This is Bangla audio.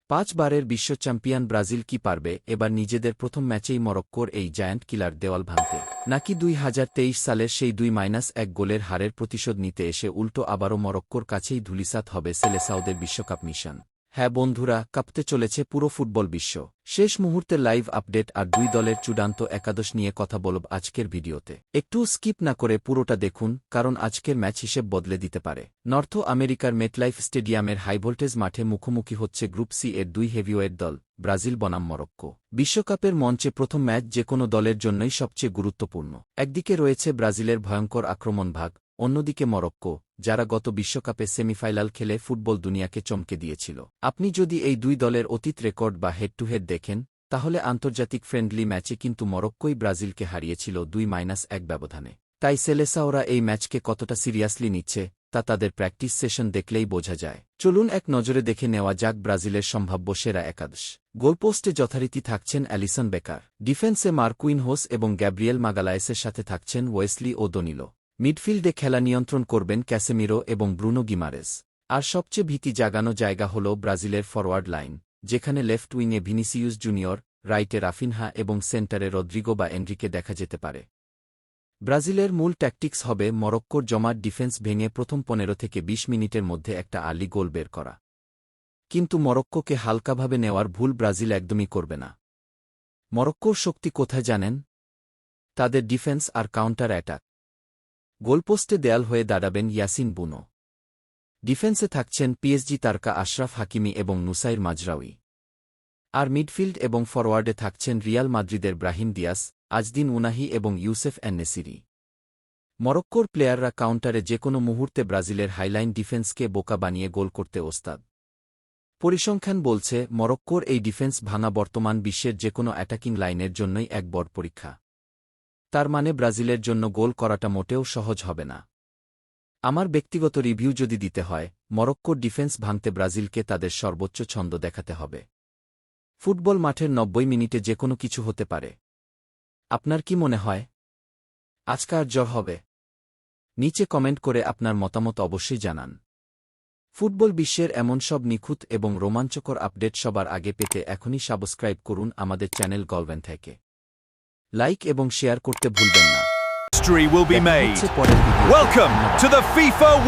5 বারের বিশ্ব চ্যাম্পিয়ন ব্রাজিল কি পারবে এবার নিজেদের প্রথম ম্যাচেই মরক্কোর এই জায়ান্ট কিলার দেওয়াল ভাঙতে, নাকি 2023 সালের সেই 2-1 গোলের হারের প্রতিশোধ নিতে এসে উল্টো আবারও মরক্কোর কাছেই ধূলিসাৎ হবে সেলেসাওদের বিশ্বকাপ মিশন? হ্যাঁ বন্ধুরা, কাঁপতে চলেছে পুরো ফুটবল বিশ্ব। শেষ মুহূর্তের লাইভ আপডেট আর দুই দলের চূড়ান্ত একাদশ নিয়ে কথা বলব আজকের ভিডিওতে। একটু স্কিপ না করে পুরোটা দেখুন, কারণ আজকের ম্যাচ হিসেব বদলে দিতে পারে। নর্থ আমেরিকার মেটলাইফ স্টেডিয়ামের হাইভোল্টেজ মাঠে মুখোমুখি হচ্ছে গ্রুপ সি এর দুই হেভিওয়েট দল, ব্রাজিল বনাম মরক্কো। বিশ্বকাপের মঞ্চে প্রথম ম্যাচ যে কোনো দলের জন্যই সবচেয়ে গুরুত্বপূর্ণ। একদিকে রয়েছে ব্রাজিলের ভয়ঙ্কর আক্রমণভাগ, অন্যদিকে মরক্কো, যারা গত বিশ্বকাপে সেমিফাইনাল খেলে ফুটবল দুনিয়াকে চমকে দিয়েছিল। আপনি যদি এই দুই দলের অতীত রেকর্ড বা হেড টু হেড দেখেন, তাহলে আন্তর্জাতিক ফ্রেন্ডলি ম্যাচে কিন্তু মরক্কোই ব্রাজিলকে হারিয়েছিল 2-1 ব্যবধানে। তাই সেলেসাওরা এই ম্যাচকে কতটা সিরিয়াসলি নিচ্ছে তা তাদের প্র্যাকটিস সেশন দেখলেই বোঝা যায়। চলুন এক নজরে দেখে নেওয়া যাক ব্রাজিলের সম্ভাব্য সেরা একাদশ। গোলপোস্টে যথারীতি থাকছেন অ্যালিসন বেকার, ডিফেন্সে মার্কুইনহোস এবং গ্যাব্রিয়েল মাগালায়েসের সাথে থাকছেন ওয়েসলি ও দনিলো। মিডফিল্ডে খেলা নিয়ন্ত্রণ করবেন ক্যাসেমিরো এবং ব্রুনো গিমারেস। আর সবচেয়ে ভীতি জাগানো জায়গা হল ব্রাজিলের ফরওয়ার্ড লাইন, যেখানে লেফট উইংয়ে ভিনিসিউস জুনিয়র, রাইটে রাফিনহা এবং সেন্টারে রদ্রিগো বা এনরিকে দেখা যেতে পারে। ব্রাজিলের মূল ট্যাকটিক্স হবে মরক্কোর জমাট ডিফেন্স ভেঙে প্রথম 15 থেকে 20 মিনিটের মধ্যে একটা আর্লি গোল বের করা। কিন্তু মরক্কোকে হালকাভাবে নেওয়ার ভুল ব্রাজিল একদমই করবে না। মরক্কোর শক্তি কোথায় জানেন? তাদের ডিফেন্স আর কাউন্টার অ্যাটাক। গোলপোস্টে দেয়াল হয়ে দাঁড়াবেন ইয়াসিন বুনো। ডিফেন্সে থাকছেন পিএসজি তারকা আশরাফ হাকিমি এবং নুসাইর মাজরাউই। আর মিডফিল্ড এবং ফরওয়ার্ডে থাকছেন রিয়াল মাদ্রিদের ব্রাহিম দিয়াস, আজদিন উনাহি এবং ইউসেফ এন-নেসিরি। মরক্কোর প্লেয়াররা কাউন্টারে যেকোনো মুহূর্তে ব্রাজিলের হাইলাইন ডিফেন্সকে বোকা বানিয়ে গোল করতে ওস্তাদ। পরিসংখ্যান বলছে মরক্কোর এই ডিফেন্স ভাঙা বর্তমান বিশ্বের যেকোনো অ্যাটাকিং লাইনের জন্যই এক বড় পরীক্ষা। তার মানে ব্রাজিলের জন্য গোল করাটা মোটেও সহজ হবে না। আমার ব্যক্তিগত রিভিউ যদি দিতে হয়, মরক্কোর ডিফেন্স ভাঙতে ব্রাজিলকে তাদের সর্বোচ্চ ছন্দ দেখাতে হবে। ফুটবল মাঠের 90 মিনিটে যেকোনো কিছু হতে পারে। আপনার কি মনে হয় আজকার জয় হবে? নিচে কমেন্ট করে আপনার মতামত অবশ্যই জানান। ফুটবল বিশ্বের এমন সব নিখুঁত এবং রোমাঞ্চকর আপডেট সবার আগে পেতে এখনই সাবস্ক্রাইব করুন আমাদের চ্যানেল গলভেন থেকে। লাইক এবং শেয়ার করতে ভুলবেন না। History will be made. Welcome to the FIFA World